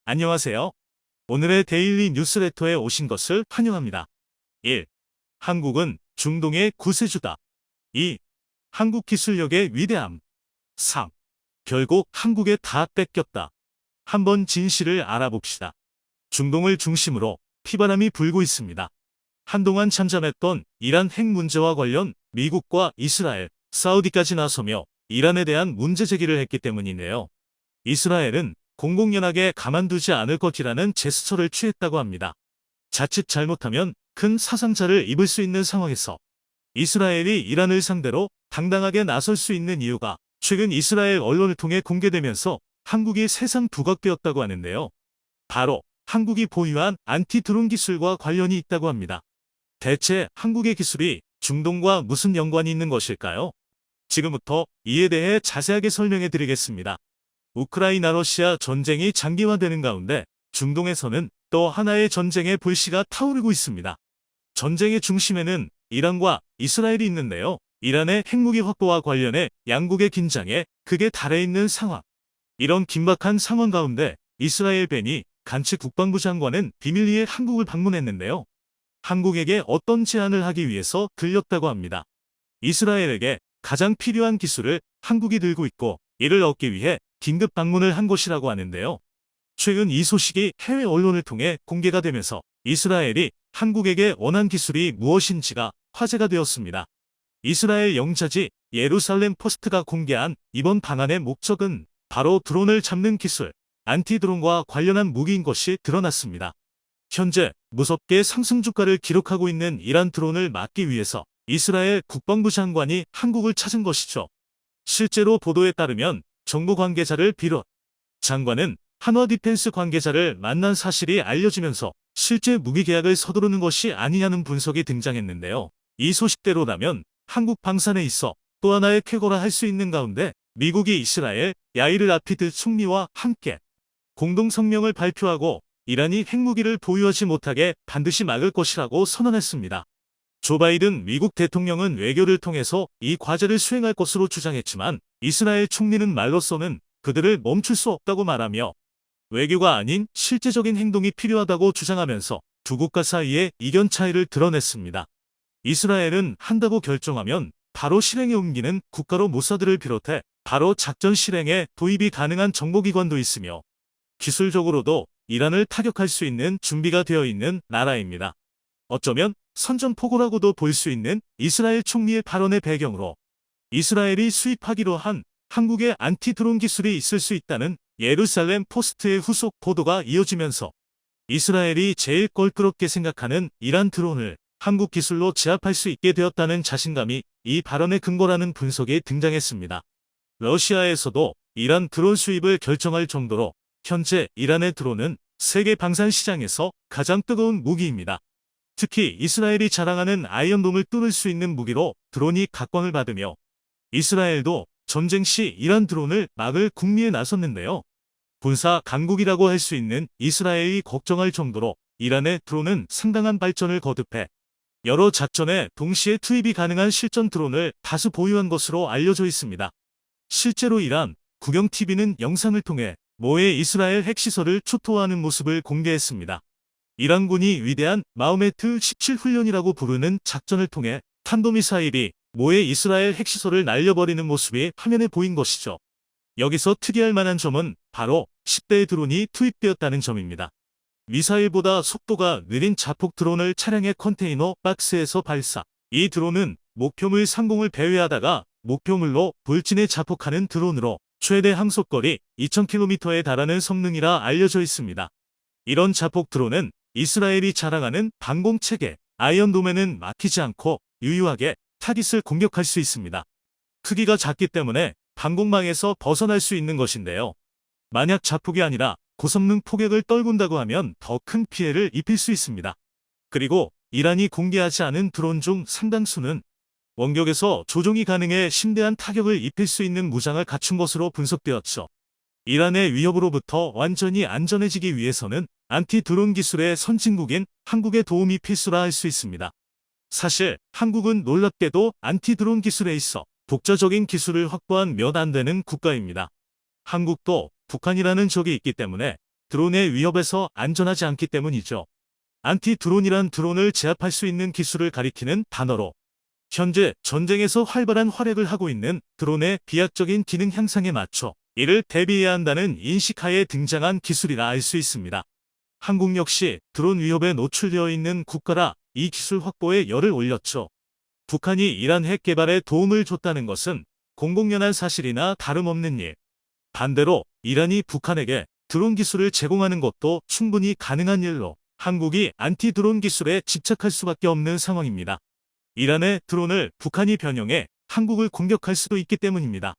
안녕하세요. 오늘의 데일리 뉴스레터에 오신 것을 환영합니다. 1. 한국은 중동의 구세주다. 2. 한국 기술력의 위대함. 3. 결국 한국에 다 뺏겼다. 한번 진실을 알아봅시다. 중동을 중심으로 피바람이 불고 있습니다. 한동안 잠잠했던 이란 핵 문제와 관련 미국과 이스라엘, 사우디까지 나서며 이란에 대한 문제 제기를 했기 때문이네요. 이스라엘은 공공연하게 가만두지 않을 것이라는 제스처를 취했다고 합니다. 자칫 잘못하면 큰 사상자를 입을 수 있는 상황에서 이스라엘이 이란을 상대로 당당하게 나설 수 있는 이유가 최근 이스라엘 언론을 통해 공개되면서 한국이 세상 부각되었다고 하는데요. 바로 한국이 보유한 안티드론 기술과 관련이 있다고 합니다. 대체 한국의 기술이 중동과 무슨 연관이 있는 것일까요? 지금부터 이에 대해 자세하게 설명해 드리겠습니다. 우크라이나 러시아 전쟁이 장기화되는 가운데 중동에서는 또 하나의 전쟁의 불씨가 타오르고 있습니다. 전쟁의 중심에는 이란과 이스라엘이 있는데요. 이란의 핵무기 확보와 관련해 양국의 긴장에 극에 달해 있는 상황. 이런 긴박한 상황 가운데 이스라엘 벤이 간츠 국방부 장관은 비밀리에 한국을 방문했는데요. 한국에게 어떤 제안을 하기 위해서 들렸다고 합니다. 이스라엘에게 가장 필요한 기술을 한국이 들고 있고 이를 얻기 위해 긴급 방문을 한 것이라고 하는데요. 최근 이 소식이 해외 언론을 통해 공개가 되면서 이스라엘이 한국에게 원한 기술이 무엇인지가 화제가 되었습니다. 이스라엘 영자지 예루살렘 포스트가 공개한 이번 방안의 목적은 바로 드론을 잡는 기술, 안티드론과 관련한 무기인 것이 드러났습니다. 현재 무섭게 상승 주가를 기록하고 있는 이란 드론을 막기 위해서 이스라엘 국방부 장관이 한국을 찾은 것이죠. 실제로 보도에 따르면 정부 관계자를 비롯 장관은 한화 디펜스 관계자를 만난 사실이 알려지면서 실제 무기 계약을 서두르는 것이 아니냐는 분석이 등장했는데요. 이 소식대로라면 한국 방산에 있어 또 하나의 쾌거라 할 수 있는 가운데 미국이 이스라엘 야이르 라피드 총리와 함께 공동 성명을 발표하고 이란이 핵무기를 보유하지 못하게 반드시 막을 것이라고 선언했습니다. 조 바이든 미국 대통령은 외교를 통해서 이 과제를 수행할 것으로 주장했지만 이스라엘 총리는 말로서는 그들을 멈출 수 없다고 말하며 외교가 아닌 실제적인 행동이 필요하다고 주장하면서 두 국가 사이의 이견 차이를 드러냈습니다. 이스라엘은 한다고 결정하면 바로 실행에 옮기는 국가로 모사드를 비롯해 바로 작전 실행에 도입이 가능한 정보기관도 있으며 기술적으로도 이란을 타격할 수 있는 준비가 되어 있는 나라입니다. 어쩌면 선전포고라고도 볼 수 있는 이스라엘 총리의 발언의 배경으로 이스라엘이 수입하기로 한 한국의 안티드론 기술이 있을 수 있다는 예루살렘 포스트의 후속 보도가 이어지면서 이스라엘이 제일 껄끄럽게 생각하는 이란 드론을 한국 기술로 제압할 수 있게 되었다는 자신감이 이 발언의 근거라는 분석이 등장했습니다. 러시아에서도 이란 드론 수입을 결정할 정도로 현재 이란의 드론은 세계 방산 시장에서 가장 뜨거운 무기입니다. 특히 이스라엘이 자랑하는 아이언돔을 뚫을 수 있는 무기로 드론이 각광을 받으며 이스라엘도 전쟁 시 이란 드론을 막을 궁리에 나섰는데요. 군사 강국이라고 할 수 있는 이스라엘이 걱정할 정도로 이란의 드론은 상당한 발전을 거듭해 여러 작전에 동시에 투입이 가능한 실전 드론을 다수 보유한 것으로 알려져 있습니다. 실제로 이란 국영TV는 영상을 통해 모의 이스라엘 핵시설을 초토화하는 모습을 공개했습니다. 이란군이 위대한 마호메트 17 훈련이라고 부르는 작전을 통해 탄도미사일이 모의 이스라엘 핵시설을 날려버리는 모습이 화면에 보인 것이죠. 여기서 특이할 만한 점은 바로 10대의 드론이 투입되었다는 점입니다. 미사일보다 속도가 느린 자폭 드론을 차량의 컨테이너 박스에서 발사. 이 드론은 목표물 상공을 배회하다가 목표물로 돌진에 자폭하는 드론으로 최대 항속거리 2000km에 달하는 성능이라 알려져 있습니다. 이런 자폭 드론은 이스라엘이 자랑하는 방공체계 아이언돔에는 막히지 않고 유유하게 타깃을 공격할 수 있습니다. 크기가 작기 때문에 방공망에서 벗어날 수 있는 것인데요. 만약 자폭이 아니라 고성능 포격을 떨군다고 하면 더 큰 피해를 입힐 수 있습니다. 그리고 이란이 공개하지 않은 드론 중 상당수는 원격에서 조종이 가능해 심대한 타격을 입힐 수 있는 무장을 갖춘 것으로 분석되었죠. 이란의 위협으로부터 완전히 안전해지기 위해서는 안티드론 기술의 선진국인 한국의 도움이 필수라 할 수 있습니다. 사실 한국은 놀랍게도 안티드론 기술에 있어 독자적인 기술을 확보한 몇 안 되는 국가입니다. 한국도 북한이라는 적이 있기 때문에 드론의 위협에서 안전하지 않기 때문이죠. 안티 드론이란 드론을 제압할 수 있는 기술을 가리키는 단어로 현재 전쟁에서 활발한 활약을 하고 있는 드론의 비약적인 기능 향상에 맞춰 이를 대비해야 한다는 인식하에 등장한 기술이라 알 수 있습니다. 한국 역시 드론 위협에 노출되어 있는 국가라 이 기술 확보에 열을 올렸죠. 북한이 이란 핵 개발에 도움을 줬다는 것은 공공연한 사실이나 다름없는 일. 반대로 이란이 북한에게 드론 기술을 제공하는 것도 충분히 가능한 일로 한국이 안티 드론 기술에 집착할 수밖에 없는 상황입니다. 이란의 드론을 북한이 변형해 한국을 공격할 수도 있기 때문입니다.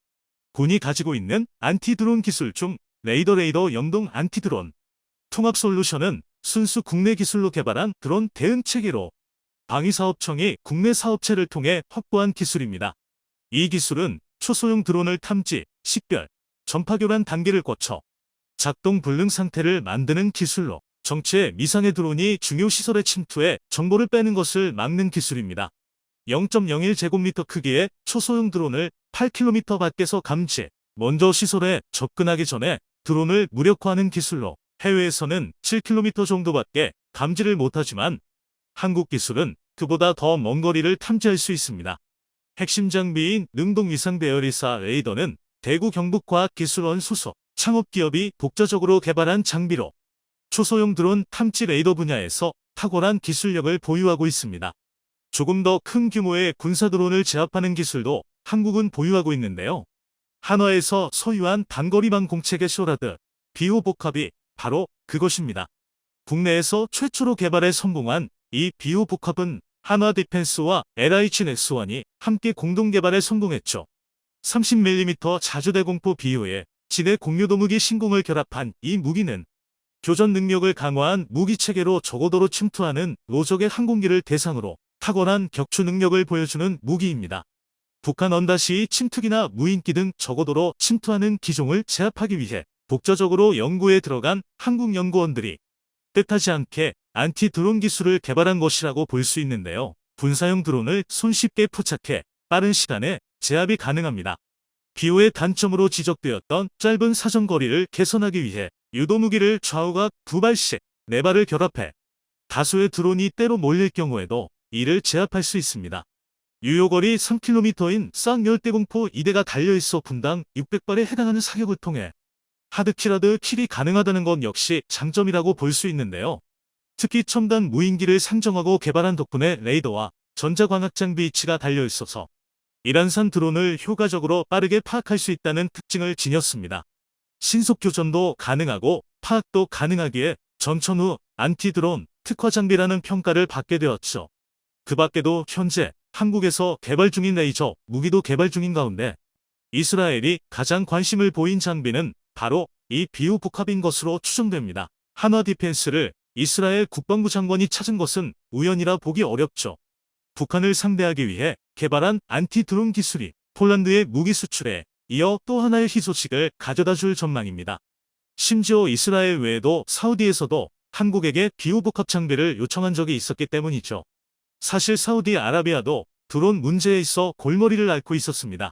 군이 가지고 있는 안티 드론 기술 중 레이더 영동 안티 드론 통합 솔루션은 순수 국내 기술로 개발한 드론 대응 체계로 방위사업청이 국내 사업체를 통해 확보한 기술입니다. 이 기술은 초소형 드론을 탐지, 식별, 전파 교란 단계를 거쳐 작동 불능 상태를 만드는 기술로 정체 미상의 드론이 중요 시설에 침투해 정보를 빼는 것을 막는 기술입니다. 0.01제곱미터 크기의 초소형 드론을 8km 밖에서 감지, 먼저 시설에 접근하기 전에 드론을 무력화하는 기술로 해외에서는 7km 정도밖에 감지를 못하지만 한국 기술은 그보다 더 먼 거리를 탐지할 수 있습니다. 핵심 장비인 능동 위상 배열이사 레이더는 대구 경북과학기술원 소속 창업기업이 독자적으로 개발한 장비로 초소형 드론 탐지 레이더 분야에서 탁월한 기술력을 보유하고 있습니다. 조금 더 큰 규모의 군사 드론을 제압하는 기술도 한국은 보유하고 있는데요. 한화에서 소유한 단거리망 공체계 쇼라드, 비호복합이 바로 그것입니다. 국내에서 최초로 개발에 성공한 이 비호복합은 한화 디펜스와 LH넥스원이 함께 공동 개발에 성공했죠. 30mm 자주대공포 비호에 진해 공유도 무기 신공을 결합한 이 무기는 교전 능력을 강화한 무기체계로 저고도로 침투하는 로적의 항공기를 대상으로 탁월한 격추 능력을 보여주는 무기입니다. 북한 언다시 침투기나 무인기 등 저고도로 침투하는 기종을 제압하기 위해 독자적으로 연구에 들어간 한국 연구원들이 뜻하지 않게 안티 드론 기술을 개발한 것이라고 볼 수 있는데요. 분사형 드론을 손쉽게 포착해 빠른 시간에 제압이 가능합니다. 비호의 단점으로 지적되었던 짧은 사정거리를 개선하기 위해 유도무기를 좌우각 2발씩 4발을 결합해 다수의 드론이 때로 몰릴 경우에도 이를 제압할 수 있습니다. 유효거리 3km인 쌍열대공포 2대가 달려있어 분당 600발에 해당하는 사격을 통해 하드킬하드 킬이 가능하다는 것 역시 장점이라고 볼 수 있는데요. 특히 첨단 무인기를 상정하고 개발한 덕분에 레이더와 전자광학 장비 이치가 달려있어서 이란산 드론을 효과적으로 빠르게 파악할 수 있다는 특징을 지녔습니다. 신속 교전도 가능하고 파악도 가능하기에 전천 후 안티 드론 특화 장비라는 평가를 받게 되었죠. 그 밖에도 현재 한국에서 개발 중인 레이저 무기도 개발 중인 가운데 이스라엘이 가장 관심을 보인 장비는 바로 이 비호복합인 것으로 추정됩니다. 한화 디펜스를 이스라엘 국방부 장관이 찾은 것은 우연이라 보기 어렵죠. 북한을 상대하기 위해 개발한 안티 드론 기술이 폴란드의 무기 수출에 이어 또 하나의 희소식을 가져다 줄 전망입니다. 심지어 이스라엘 외에도 사우디에서도 한국에게 비호복합 장비를 요청한 적이 있었기 때문이죠. 사실 사우디아라비아도 드론 문제에 있어 골머리를 앓고 있었습니다.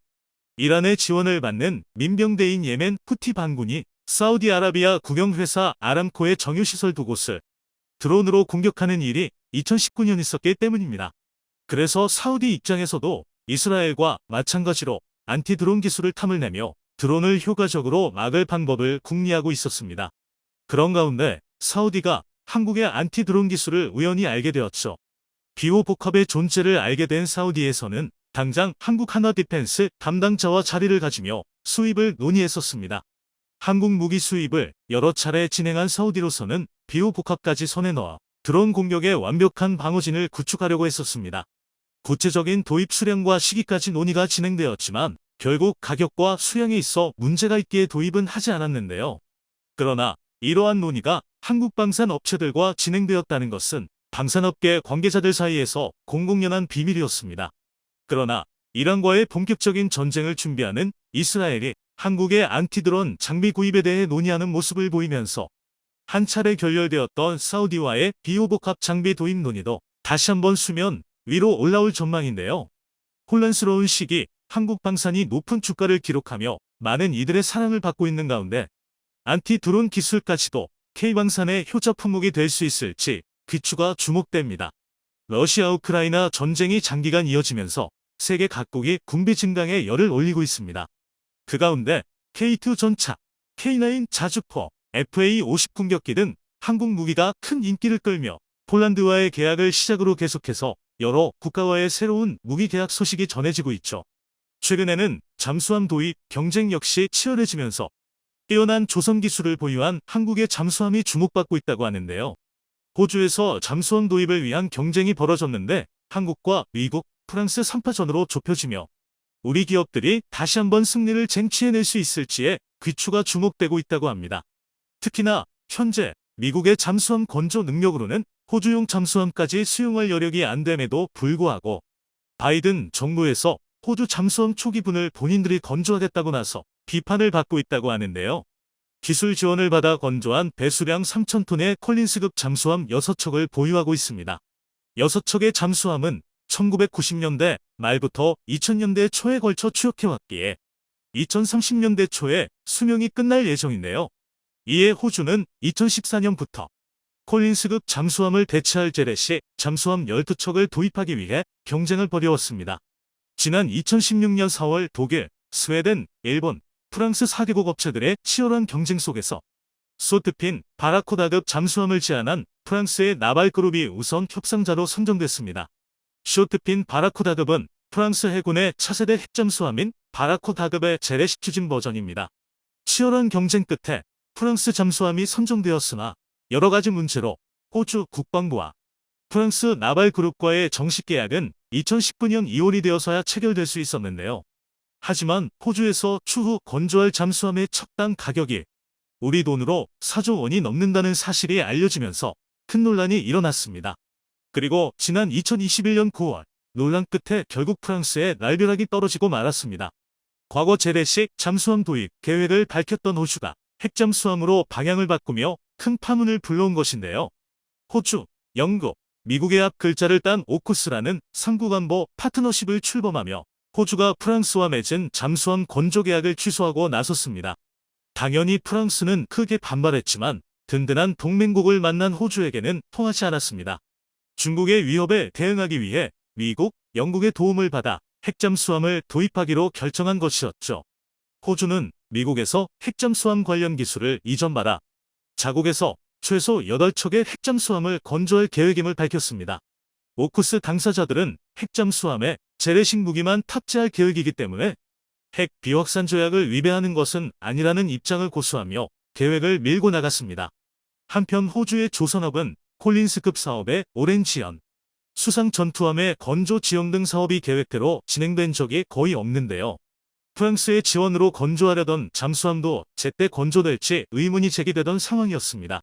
이란의 지원을 받는 민병대인 예멘 후티 반군이 사우디아라비아 국영회사 아람코의 정유시설 2곳을 드론으로 공격하는 일이 2019년 있었기 때문입니다. 그래서 사우디 입장에서도 이스라엘과 마찬가지로 안티드론 기술을 탐을 내며 드론을 효과적으로 막을 방법을 궁리하고 있었습니다. 그런 가운데 사우디가 한국의 안티드론 기술을 우연히 알게 되었죠. 비호복합의 존재를 알게 된 사우디에서는 당장 한국 한화 디펜스 담당자와 자리를 가지며 수입을 논의했었습니다. 한국 무기 수입을 여러 차례 진행한 사우디로서는 비호복합까지 손에 넣어 드론 공격에 완벽한 방어진을 구축하려고 했었습니다. 구체적인 도입 수량과 시기까지 논의가 진행되었지만 결국 가격과 수량에 있어 문제가 있기에 도입은 하지 않았는데요. 그러나 이러한 논의가 한국 방산 업체들과 진행되었다는 것은 방산업계 관계자들 사이에서 공공연한 비밀이었습니다. 그러나 이란과의 본격적인 전쟁을 준비하는 이스라엘이 한국의 안티드론 장비 구입에 대해 논의하는 모습을 보이면서 한 차례 결렬되었던 사우디와의 비호복합 장비 도입 논의도 다시 한번 수면 위로 올라올 전망인데요. 혼란스러운 시기 한국 방산이 높은 주가를 기록하며 많은 이들의 사랑을 받고 있는 가운데 안티 드론 기술까지도 K방산의 효자 품목이 될 수 있을지 귀추가 주목됩니다. 러시아 우크라이나 전쟁이 장기간 이어지면서 세계 각국이 군비 증강에 열을 올리고 있습니다. 그 가운데 K2 전차, K9 자주포, FA-50 공격기 등 한국 무기가 큰 인기를 끌며 폴란드와의 계약을 시작으로 계속해서 여러 국가와의 새로운 무기 계약 소식이 전해지고 있죠. 최근에는 잠수함 도입 경쟁 역시 치열해지면서 뛰어난 조선 기술을 보유한 한국의 잠수함이 주목받고 있다고 하는데요. 호주에서 잠수함 도입을 위한 경쟁이 벌어졌는데 한국과 미국, 프랑스 3파전으로 좁혀지며 우리 기업들이 다시 한번 승리를 쟁취해낼 수 있을지에 귀추가 주목되고 있다고 합니다. 특히나 현재 미국의 잠수함 건조 능력으로는 호주용 잠수함까지 수용할 여력이 안 됨에도 불구하고 바이든 정부에서 호주 잠수함 초기분을 본인들이 건조하겠다고 나서 비판을 받고 있다고 하는데요. 기술 지원을 받아 건조한 배수량 3,000톤의 콜린스급 잠수함 6척을 보유하고 있습니다. 6척의 잠수함은 1990년대 말부터 2000년대 초에 걸쳐 추역해왔기에 2030년대 초에 수명이 끝날 예정인데요. 이에 호주는 2014년부터 콜린스급 잠수함을 대체할 제레시 잠수함 12척을 도입하기 위해 경쟁을 벌여왔습니다. 지난 2016년 4월 독일, 스웨덴, 일본, 프랑스 4개국 업체들의 치열한 경쟁 속에서 소트핀, 바라코다급 잠수함을 제안한 프랑스의 나발그룹이 우선 협상자로 선정됐습니다. 쇼트핀 바라코다급은 프랑스 해군의 차세대 핵잠수함인 바라코다급의 재래식 추진 버전입니다. 치열한 경쟁 끝에 프랑스 잠수함이 선정되었으나 여러 가지 문제로 호주 국방부와 프랑스 나발그룹과의 정식 계약은 2019년 2월이 되어서야 체결될 수 있었는데요. 하지만 호주에서 추후 건조할 잠수함의 척당 가격이 우리 돈으로 4조 원이 넘는다는 사실이 알려지면서 큰 논란이 일어났습니다. 그리고 지난 2021년 9월 논란 끝에 결국 프랑스의 날벼락이 떨어지고 말았습니다. 과거 재래식 잠수함 도입 계획을 밝혔던 호주가 핵잠수함으로 방향을 바꾸며 큰 파문을 불러온 것인데요. 호주, 영국, 미국의 앞 글자를 딴 오쿠스라는 상국안보 파트너십을 출범하며 호주가 프랑스와 맺은 잠수함 건조 계약을 취소하고 나섰습니다. 당연히 프랑스는 크게 반발했지만 든든한 동맹국을 만난 호주에게는 통하지 않았습니다. 중국의 위협에 대응하기 위해 미국, 영국의 도움을 받아 핵잠수함을 도입하기로 결정한 것이었죠. 호주는 미국에서 핵잠수함 관련 기술을 이전받아 자국에서 최소 8척의 핵잠수함을 건조할 계획임을 밝혔습니다. 오쿠스 당사자들은 핵잠수함에 재래식 무기만 탑재할 계획이기 때문에 핵 비확산 조약을 위배하는 것은 아니라는 입장을 고수하며 계획을 밀고 나갔습니다. 한편 호주의 조선업은 콜린스급 사업에 오랜 지연, 수상 전투함의 건조 지형 등 사업이 계획대로 진행된 적이 거의 없는데요. 프랑스의 지원으로 건조하려던 잠수함도 제때 건조될지 의문이 제기되던 상황이었습니다.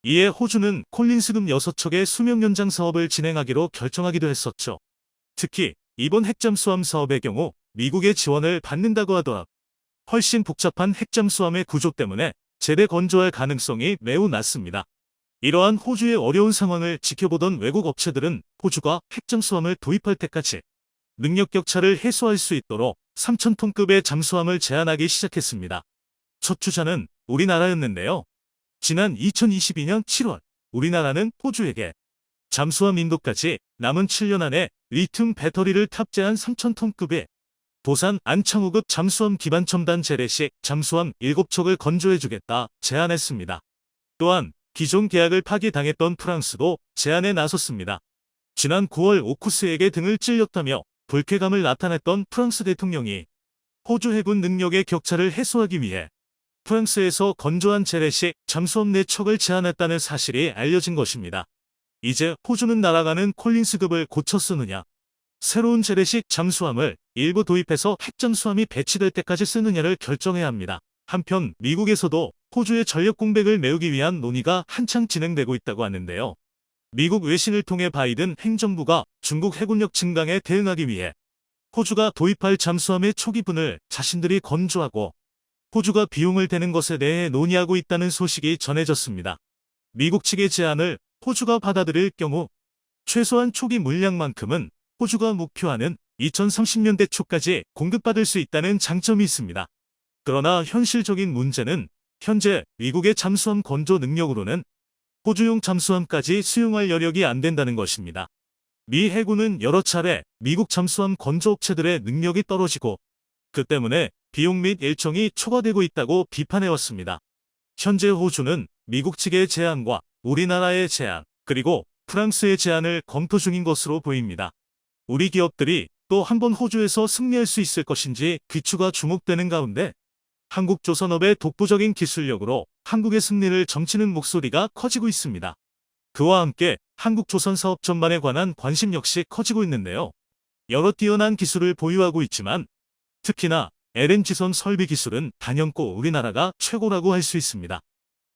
이에 호주는 콜린스급 6척의 수명 연장 사업을 진행하기로 결정하기도 했었죠. 특히 이번 핵잠수함 사업의 경우 미국의 지원을 받는다고 하더라도 훨씬 복잡한 핵잠수함의 구조 때문에 제대 건조할 가능성이 매우 낮습니다. 이러한 호주의 어려운 상황을 지켜보던 외국 업체들은 호주가 핵잠수함을 도입할 때까지 능력 격차를 해소할 수 있도록 3,000톤급의 잠수함을 제안하기 시작했습니다. 첫 주자는 우리나라였는데요. 지난 2022년 7월 우리나라는 호주에게 잠수함 인도까지 남은 7년 안에 리튬 배터리를 탑재한 3,000톤급의 도산 안창호급 잠수함 기반 첨단 재래식 잠수함 7척을 건조해주겠다 제안했습니다. 또한 기존 계약을 파기당했던 프랑스도 제안에 나섰습니다. 지난 9월 오쿠스에게 등을 찔렸다며 불쾌감을 나타냈던 프랑스 대통령이 호주 해군 능력의 격차를 해소하기 위해 프랑스에서 건조한 재래식 잠수함 4척을 제안했다는 사실이 알려진 것입니다. 이제 호주는 날아가는 콜린스급을 고쳐 쓰느냐, 새로운 재래식 잠수함을 일부 도입해서 핵잠수함이 배치될 때까지 쓰느냐를 결정해야 합니다. 한편 미국에서도 호주의 전력 공백을 메우기 위한 논의가 한창 진행되고 있다고 하는데요. 미국 외신을 통해 바이든 행정부가 중국 해군력 증강에 대응하기 위해 호주가 도입할 잠수함의 초기분을 자신들이 건조하고 호주가 비용을 대는 것에 대해 논의하고 있다는 소식이 전해졌습니다. 미국 측의 제안을 호주가 받아들일 경우 최소한 초기 물량만큼은 호주가 목표하는 2030년대 초까지 공급받을 수 있다는 장점이 있습니다. 그러나 현실적인 문제는 현재 미국의 잠수함 건조 능력으로는 호주용 잠수함까지 수용할 여력이 안 된다는 것입니다. 미 해군은 여러 차례 미국 잠수함 건조 업체들의 능력이 떨어지고 그 때문에 비용 및 일정이 초과되고 있다고 비판해왔습니다. 현재 호주는 미국 측의 제안과 우리나라의 제안, 그리고 프랑스의 제안을 검토 중인 것으로 보입니다. 우리 기업들이 또 한 번 호주에서 승리할 수 있을 것인지 귀추가 주목되는 가운데 한국조선업의 독보적인 기술력으로 한국의 승리를 점치는 목소리가 커지고 있습니다. 그와 함께 한국조선 사업 전반에 관한 관심 역시 커지고 있는데요. 여러 뛰어난 기술을 보유하고 있지만 특히나 LNG선 설비 기술은 단연코 우리나라가 최고라고 할 수 있습니다.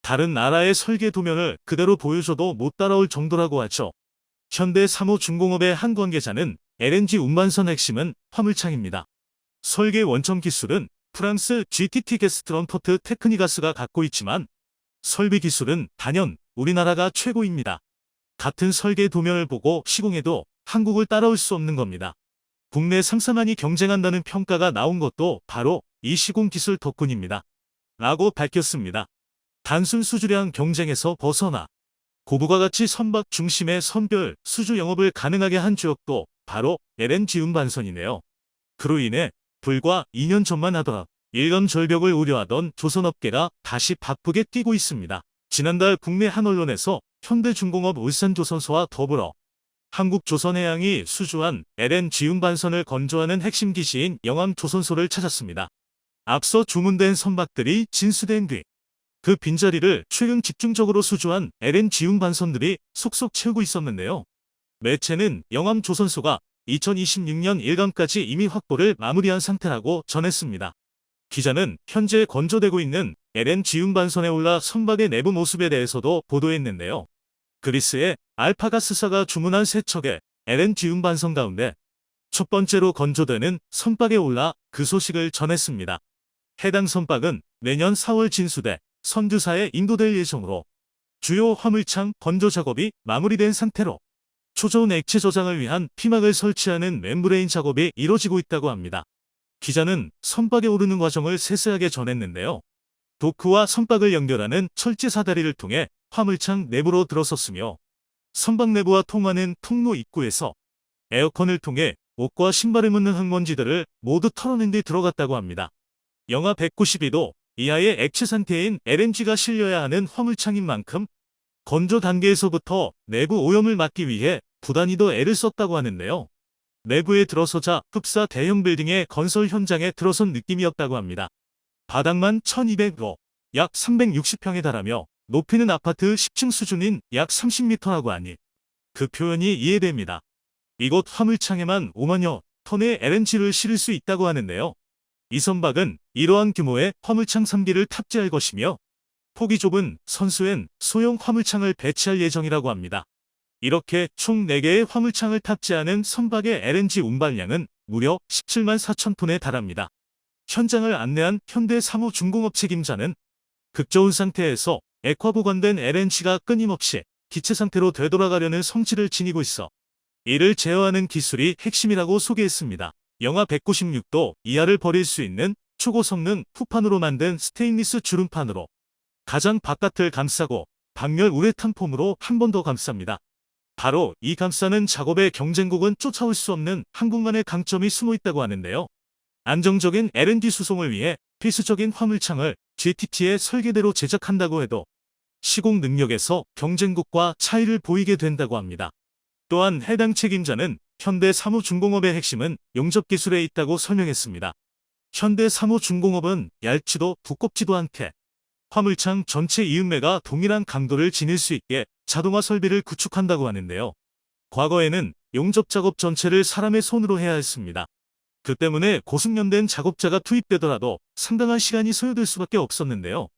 다른 나라의 설계 도면을 그대로 보여줘도 못 따라올 정도라고 하죠. 현대 사무중공업의 한 관계자는 LNG 운반선 핵심은 화물창입니다. 설계 원천 기술은 프랑스 GTT 게스트런포트 테크니가스가 갖고 있지만 설비 기술은 단연 우리나라가 최고입니다. 같은 설계 도면을 보고 시공해도 한국을 따라올 수 없는 겁니다. 국내 상사만이 경쟁한다는 평가가 나온 것도 바로 이 시공 기술 덕분입니다. 라고 밝혔습니다. 단순 수주량 경쟁에서 벗어나 고부가 가치 선박 중심의 선별 수주 영업을 가능하게 한 주역도 바로 LNG 운반선이네요. 그로 인해 불과 2년 전만 하더라 일감 절벽을 우려하던 조선업계가 다시 바쁘게 뛰고 있습니다. 지난달 국내 한 언론에서 현대중공업 울산조선소와 더불어 한국조선해양이 수주한 LNG 운반선을 건조하는 핵심 기지인 영암조선소를 찾았습니다. 앞서 주문된 선박들이 진수된 뒤 그 빈자리를 최근 집중적으로 수주한 LNG 운반선들이 속속 채우고 있었는데요. 매체는 영암조선소가 2026년 일감까지 이미 확보를 마무리한 상태라고 전했습니다. 기자는 현재 건조되고 있는 LNG 운반선에 올라 선박의 내부 모습에 대해서도 보도했는데요. 그리스의 알파가스사가 주문한 세 척의 LNG 운반선 가운데 첫 번째로 건조되는 선박에 올라 그 소식을 전했습니다. 해당 선박은 내년 4월 진수돼 선두사에 인도될 예정으로 주요 화물창 건조 작업이 마무리된 상태로 초저온 액체 저장을 위한 피막을 설치하는 멤브레인 작업이 이뤄지고 있다고 합니다. 기자는 선박에 오르는 과정을 세세하게 전했는데요. 도크와 선박을 연결하는 철제 사다리를 통해 화물창 내부로 들어섰으며 선박 내부와 통하는 통로 입구에서 에어컨을 통해 옷과 신발을 묻는 흙먼지들을 모두 털어낸 뒤 들어갔다고 합니다. 영하 192도 이하의 액체 상태인 LNG가 실려야 하는 화물창인 만큼 건조 단계에서부터 내부 오염을 막기 위해 부단히도 애를 썼다고 하는데요. 내부에 들어서자 흡사 대형 빌딩의 건설 현장에 들어선 느낌이었다고 합니다. 바닥만 1200로 약 360평에 달하며 높이는 아파트 10층 수준인 약 30m라고 하니 그 표현이 이해됩니다. 이곳 화물창에만 5만여 톤의 LNG를 실을 수 있다고 하는데요. 이 선박은 이러한 규모의 화물창 3기를 탑재할 것이며 폭이 좁은 선수엔 소형 화물창을 배치할 예정이라고 합니다. 이렇게 총 4개의 화물창을 탑재하는 선박의 LNG 운반량은 무려 17만 4천 톤에 달합니다. 현장을 안내한 현대사무중공업 책임자는 극저온 상태에서 액화 보관된 LNG가 끊임없이 기체 상태로 되돌아가려는 성질을 지니고 있어 이를 제어하는 기술이 핵심이라고 소개했습니다. 영하 196도 이하를 버릴 수 있는 초고성능 푸판으로 만든 스테인리스 주름판으로 가장 바깥을 감싸고 방열 우레탄 폼으로 한 번 더 감쌉니다. 바로 이 감싸는 작업의 경쟁국은 쫓아올 수 없는 한국만의 강점이 숨어 있다고 하는데요. 안정적인 LNG 수송을 위해 필수적인 화물창을 GTT의 설계대로 제작한다고 해도 시공 능력에서 경쟁국과 차이를 보이게 된다고 합니다. 또한 해당 책임자는 현대사무중공업의 핵심은 용접 기술에 있다고 설명했습니다. 현대사무중공업은 얇지도 두껍지도 않게 화물창 전체 이음매가 동일한 강도를 지닐 수 있게 자동화 설비를 구축한다고 하는데요. 과거에는 용접 작업 전체를 사람의 손으로 해야 했습니다. 그 때문에 고숙련된 작업자가 투입되더라도 상당한 시간이 소요될 수밖에 없었는데요.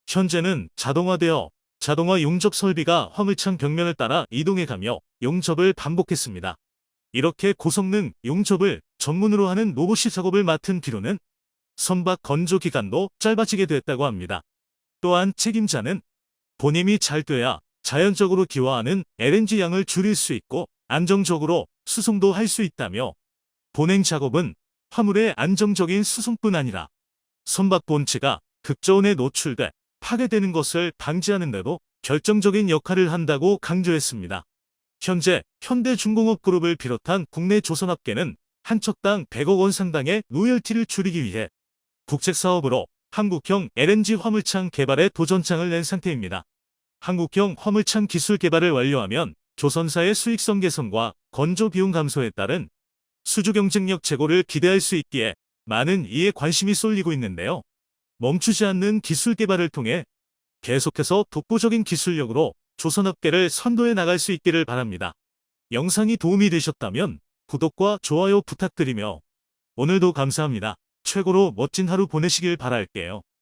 현재는 자동화되어 자동화 용접 설비가 화물창 벽면을 따라 이동해가며 용접을 반복했습니다. 이렇게 고성능 용접을 전문으로 하는 로봇이 작업을 맡은 뒤로는 선박 건조 기간도 짧아지게 됐다고 합니다. 또한 책임자는 본임이 잘 돼야 자연적으로 기화하는 LNG 양을 줄일 수 있고 안정적으로 수송도 할 수 있다며 본행 작업은 화물의 안정적인 수송뿐 아니라 선박 본체가 극저온에 노출돼 파괴되는 것을 방지하는 데도 결정적인 역할을 한다고 강조했습니다. 현재 현대중공업그룹을 비롯한 국내 조선업계는 한 척당 100억 원 상당의 로열티를 줄이기 위해 국책사업으로 한국형 LNG 화물창 개발에 도전장을 낸 상태입니다. 한국형 화물창 기술 개발을 완료하면 조선사의 수익성 개선과 건조 비용 감소에 따른 수주 경쟁력 제고를 기대할 수 있기에 많은 이에 관심이 쏠리고 있는데요. 멈추지 않는 기술 개발을 통해 계속해서 독보적인 기술력으로 조선업계를 선도해 나갈 수 있기를 바랍니다. 영상이 도움이 되셨다면 구독과 좋아요 부탁드리며 오늘도 감사합니다. 최고로 멋진 하루 보내시길 바랄게요.